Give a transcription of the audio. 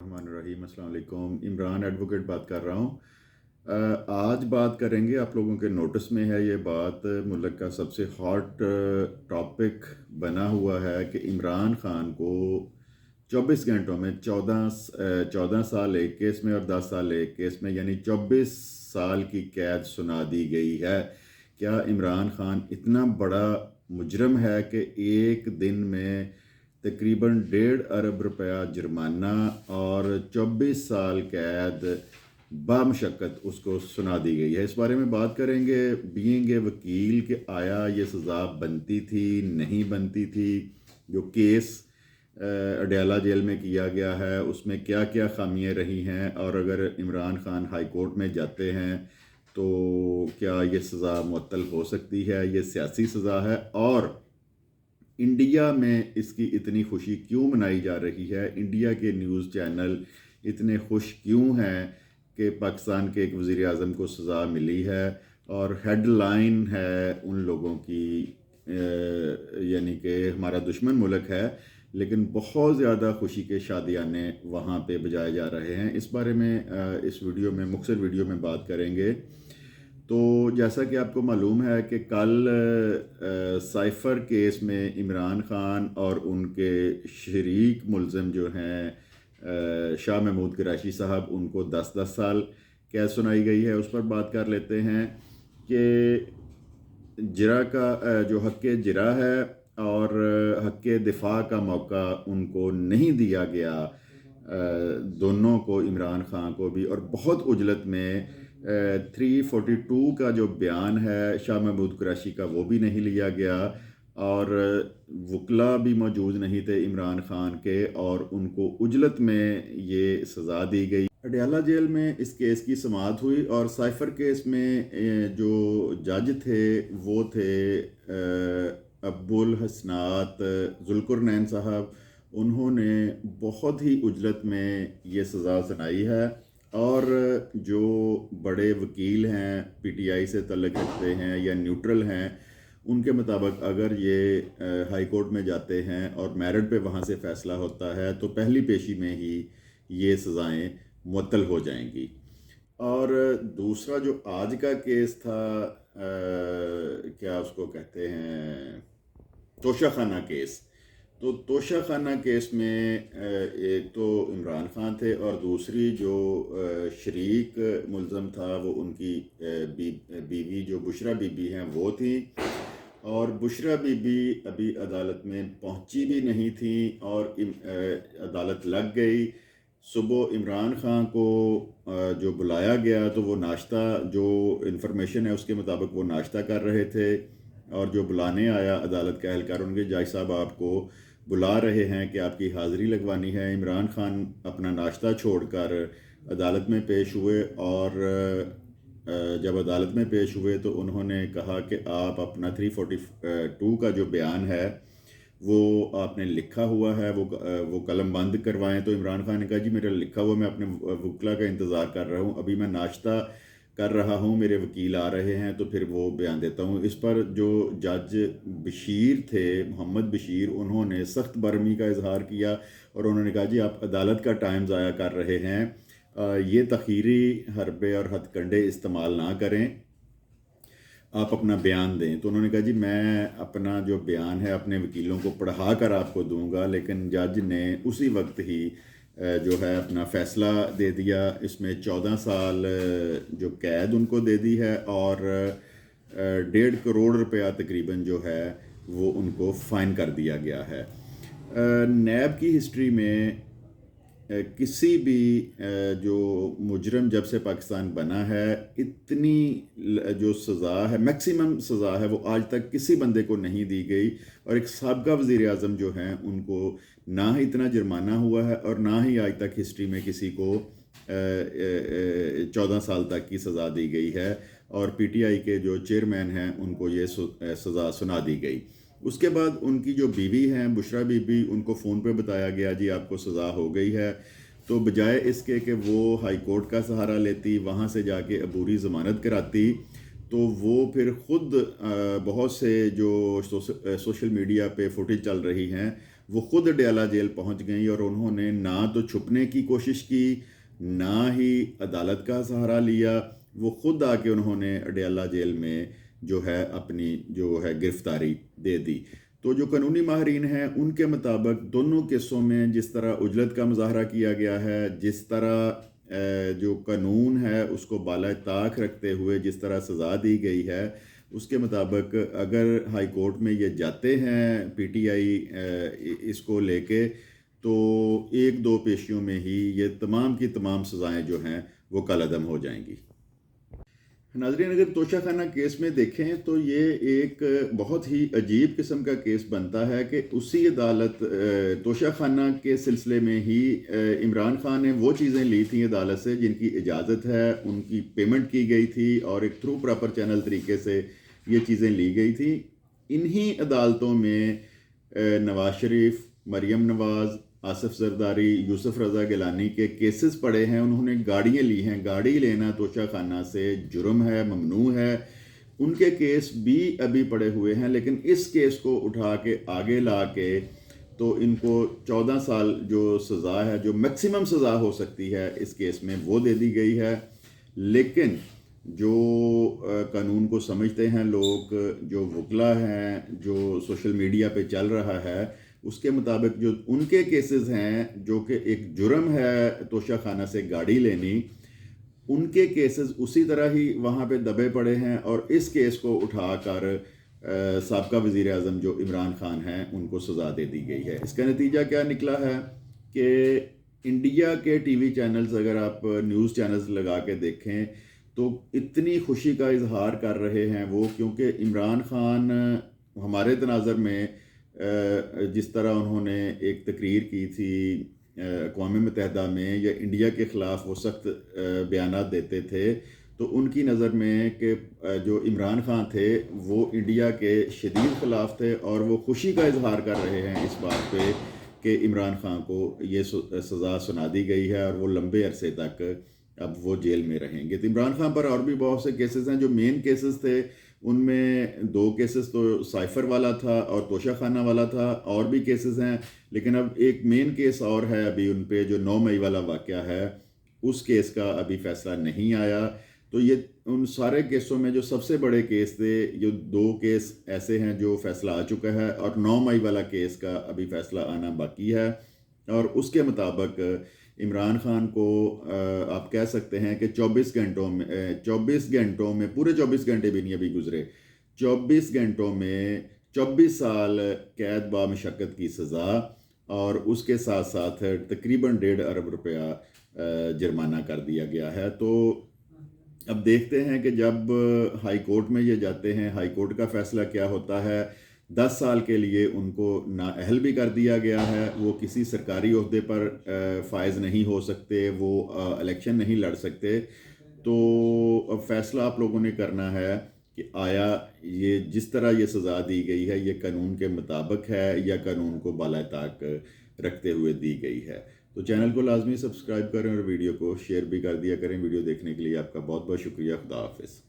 الرحمن الرحیم، السلام علیکم۔ عمران ایڈوکیٹ بات کر رہا ہوں۔ آج بات کریں گے، آپ لوگوں کے نوٹس میں ہے یہ بات، ملک کا سب سے ہاٹ ٹاپک بنا ہوا ہے کہ عمران خان کو 24 گھنٹوں میں 14 سال ایک کیس میں اور 10 سال ایک کیس میں، یعنی 24 سال کی قید سنا دی گئی ہے۔ کیا عمران خان اتنا بڑا مجرم ہے کہ ایک دن میں تقریباً 1.5 ارب روپیہ جرمانہ اور 24 سال قید بامشقت اس کو سنا دی گئی ہے؟ اس بارے میں بات کریں گے بینگ اے وکیل کہ آیا یہ سزا بنتی تھی نہیں بنتی تھی۔ جو کیس اڈیالہ جیل میں کیا گیا ہے اس میں کیا کیا خامیاں رہی ہیں، اور اگر عمران خان ہائی کورٹ میں جاتے ہیں تو کیا یہ سزا معطل ہو سکتی ہے؟ یہ سیاسی سزا ہے، اور انڈیا میں اس کی اتنی خوشی کیوں منائی جا رہی ہے؟ انڈیا کے نیوز چینل اتنے خوش کیوں ہیں کہ پاکستان کے ایک وزیر اعظم کو سزا ملی ہے؟ اور ہیڈ لائن ہے ان لوگوں کی یعنی کہ ہمارا دشمن ملک ہے، لیکن بہت زیادہ خوشی کے شادیانے وہاں پہ بجائے جا رہے ہیں۔ اس بارے میں اس ویڈیو میں مختصر ویڈیو میں بات کریں گے۔ تو جیسا کہ آپ کو معلوم ہے کہ کل سائفر کیس میں عمران خان اور ان کے شریک ملزم جو ہیں شاہ محمود قریشی صاحب، ان کو 10 سال قید سنائی گئی ہے۔ اس پر بات کر لیتے ہیں کہ جرا کا جو حق جرا ہے اور حق دفاع کا موقع ان کو نہیں دیا گیا، دونوں کو، عمران خان کو بھی، اور بہت عجلت میں 342 کا جو بیان ہے شاہ محمود قریشی کا وہ بھی نہیں لیا گیا، اور وکلاء بھی موجود نہیں تھے عمران خان کے، اور ان کو عجلت میں یہ سزا دی گئی۔ اڈیالہ جیل میں اس کیس کی سماعت ہوئی، اور سائفر کیس میں جو جج تھے وہ تھے ابو الحسنات ذوالقرنین صاحب۔ انہوں نے بہت ہی عجلت میں یہ سزا سنائی ہے، اور جو بڑے وکیل ہیں، پی ٹی آئی سے تعلق رکھتے ہیں یا نیوٹرل ہیں، ان کے مطابق اگر یہ ہائی کورٹ میں جاتے ہیں اور میرٹ پہ وہاں سے فیصلہ ہوتا ہے تو پہلی پیشی میں ہی یہ سزائیں معطل ہو جائیں گی۔ اور دوسرا جو آج کا کیس تھا، کیا اس کو کہتے ہیں، توشہ خانہ کیس۔ تو توشہ خانہ کیس میں ایک تو عمران خان تھے، اور دوسری جو شریک ملزم تھا وہ ان کی بیوی جو بشرا بی بی ہیں وہ تھی، اور بشرا بی بی ابھی عدالت میں پہنچی بھی نہیں تھی، اور عدالت لگ گئی۔ صبح عمران خان کو جو بلایا گیا تو وہ ناشتہ، جو انفارمیشن ہے اس کے مطابق وہ ناشتہ کر رہے تھے، اور جو بلانے آیا عدالت کا اہلکار، ان کے جج صاحب آپ کو بلا رہے ہیں کہ آپ کی حاضری لگوانی ہے۔ عمران خان اپنا ناشتہ چھوڑ کر عدالت میں پیش ہوئے، اور جب عدالت میں پیش ہوئے تو انہوں نے کہا کہ آپ اپنا 342 کا جو بیان ہے وہ آپ نے لکھا ہوا ہے، وہ قلم بند کروائیں۔ تو عمران خان نے کہا جی میرا لکھا ہوا، میں اپنے وکلا کا انتظار کر رہا ہوں، ابھی میں ناشتہ کر رہا ہوں، میرے وکیل آ رہے ہیں تو پھر وہ بیان دیتا ہوں۔ اس پر جو جج بشیر تھے، محمد بشیر، انہوں نے سخت برہمی کا اظہار کیا، اور انہوں نے کہا جی آپ عدالت کا ٹائم ضائع کر رہے ہیں، یہ تخیری حربے اور ہتھ کنڈے استعمال نہ کریں، آپ اپنا بیان دیں۔ تو انہوں نے کہا جی میں اپنا جو بیان ہے اپنے وکیلوں کو پڑھا کر آپ کو دوں گا، لیکن جج نے اسی وقت ہی جو ہے اپنا فیصلہ دے دیا۔ اس میں 14 سال جو قید ان کو دے دی ہے، اور 1.5 کروڑ روپیہ تقریباً جو ہے وہ ان کو فائن کر دیا گیا ہے۔ نیب کی ہسٹری میں کسی بھی جو مجرم جب سے پاکستان بنا ہے، اتنی جو سزا ہے، میکسیمم سزا ہے، وہ آج تک کسی بندے کو نہیں دی گئی، اور ایک سابقہ وزیر اعظم جو ہیں ان کو نہ ہی اتنا جرمانہ ہوا ہے، اور نہ ہی آج تک ہسٹری میں کسی کو 14 سال تک کی سزا دی گئی ہے، اور پی ٹی آئی کے جو چیئرمین ہیں ان کو یہ سزا سنا دی گئی۔ اس کے بعد ان کی جو بیوی ہیں بشرا بی بی، ان کو فون پہ بتایا گیا جی آپ کو سزا ہو گئی ہے، تو بجائے اس کے کہ وہ ہائی کورٹ کا سہارا لیتی، وہاں سے جا کے عبوری ضمانت کراتی، تو وہ پھر خود بہت سے جو سوشل میڈیا پہ فوٹیج چل رہی ہیں وہ خود اڈیالہ جیل پہنچ گئیں اور انہوں نے نہ تو چھپنے کی کوشش کی نہ ہی عدالت کا سہارا لیا، وہ خود آ کے انہوں نے اڈیالہ جیل میں جو ہے اپنی جو ہے گرفتاری دے دی۔ تو جو قانونی ماہرین ہیں ان کے مطابق دونوں کیسوں میں جس طرح عجلت کا مظاہرہ کیا گیا ہے، جس طرح جو قانون ہے اس کو بالائے طاق رکھتے ہوئے جس طرح سزا دی گئی ہے، اس کے مطابق اگر ہائی کورٹ میں یہ جاتے ہیں پی ٹی آئی اس کو لے کے، تو ایک دو پیشیوں میں ہی یہ تمام کی تمام سزائیں جو ہیں وہ کالعدم ہو جائیں گی۔ ناظرین، اگر توشہ خانہ کیس میں دیکھیں تو یہ ایک بہت ہی عجیب قسم کا کیس بنتا ہے کہ اسی عدالت توشہ خانہ کے سلسلے میں ہی عمران خان نے وہ چیزیں لی تھیں عدالت سے جن کی اجازت ہے، ان کی پیمنٹ کی گئی تھی اور ایک تھرو پراپر چینل طریقے سے یہ چیزیں لی گئی تھیں۔ انہی عدالتوں میں نواز شریف، مریم نواز، آصف زرداری، یوسف رضا گیلانی کے کیسز پڑے ہیں۔ انہوں نے گاڑیاں لی ہیں، گاڑی لینا توشہ خانہ سے جرم ہے، ممنوع ہے، ان کے کیس بھی ابھی پڑے ہوئے ہیں، لیکن اس کیس کو اٹھا کے آگے لا کے تو ان کو 14 سال جو سزا ہے، جو میکسیمم سزا ہو سکتی ہے اس کیس میں، وہ دے دی گئی ہے۔ لیکن جو قانون کو سمجھتے ہیں لوگ، جو وکلا ہیں، جو سوشل میڈیا پہ چل رہا ہے، اس کے مطابق جو ان کے کیسز ہیں جو کہ ایک جرم ہے توشہ خانہ سے گاڑی لینی، ان کے کیسز اسی طرح ہی وہاں پہ دبے پڑے ہیں، اور اس کیس کو اٹھا کر سابقہ وزیر اعظم جو عمران خان ہیں ان کو سزا دے دی گئی ہے۔ اس کا نتیجہ کیا نکلا ہے کہ انڈیا کے ٹی وی چینلز، اگر آپ نیوز چینلز لگا کے دیکھیں تو اتنی خوشی کا اظہار کر رہے ہیں وہ، کیونکہ عمران خان ہمارے تناظر میں جس طرح انہوں نے ایک تقریر کی تھی اقوام متحدہ میں یا انڈیا کے خلاف وہ سخت بیانات دیتے تھے، تو ان کی نظر میں کہ جو عمران خان تھے وہ انڈیا کے شدید خلاف تھے، اور وہ خوشی کا اظہار کر رہے ہیں اس بات پہ کہ عمران خان کو یہ سزا سنا دی گئی ہے اور وہ لمبے عرصے تک اب وہ جیل میں رہیں گے۔ تو عمران خان پر اور بھی بہت سے کیسز ہیں۔ جو مین کیسز تھے ان میں 2 کیسز تو سائفر والا تھا اور توشہ خانہ والا تھا، اور بھی کیسز ہیں، لیکن اب ایک مین کیس اور ہے ابھی ان پہ، جو 9 مئی والا واقعہ ہے، اس کیس کا ابھی فیصلہ نہیں آیا۔ تو یہ ان سارے کیسوں میں جو سب سے بڑے کیس تھے، جو 2 کیس ایسے ہیں جو فیصلہ آ چکا ہے، اور 9 مئی والا کیس کا ابھی فیصلہ آنا باقی ہے، اور اس کے مطابق عمران خان کو آپ کہہ سکتے ہیں کہ 24 گھنٹوں میں پورے 24 گھنٹے بھی نہیں ابھی گزرے، 24 گھنٹوں میں 24 سال قید با مشقت کی سزا، اور اس کے ساتھ ساتھ تقریباً 1.5 ارب روپیہ جرمانہ کر دیا گیا ہے۔ تو اب دیکھتے ہیں کہ جب ہائی کورٹ میں یہ جاتے ہیں، ہائی کورٹ کا فیصلہ کیا ہوتا ہے۔ 10 سال کے لیے ان کو نااہل بھی کر دیا گیا ہے، وہ کسی سرکاری عہدے پر فائز نہیں ہو سکتے، وہ الیکشن نہیں لڑ سکتے۔ تو اب فیصلہ آپ لوگوں نے کرنا ہے کہ آیا یہ جس طرح یہ سزا دی گئی ہے یہ قانون کے مطابق ہے یا قانون کو بالائے طاق رکھتے ہوئے دی گئی ہے۔ تو چینل کو لازمی سبسکرائب کریں اور ویڈیو کو شیئر بھی کر دیا کریں۔ ویڈیو دیکھنے کے لیے آپ کا بہت بہت شکریہ۔ خدا حافظ۔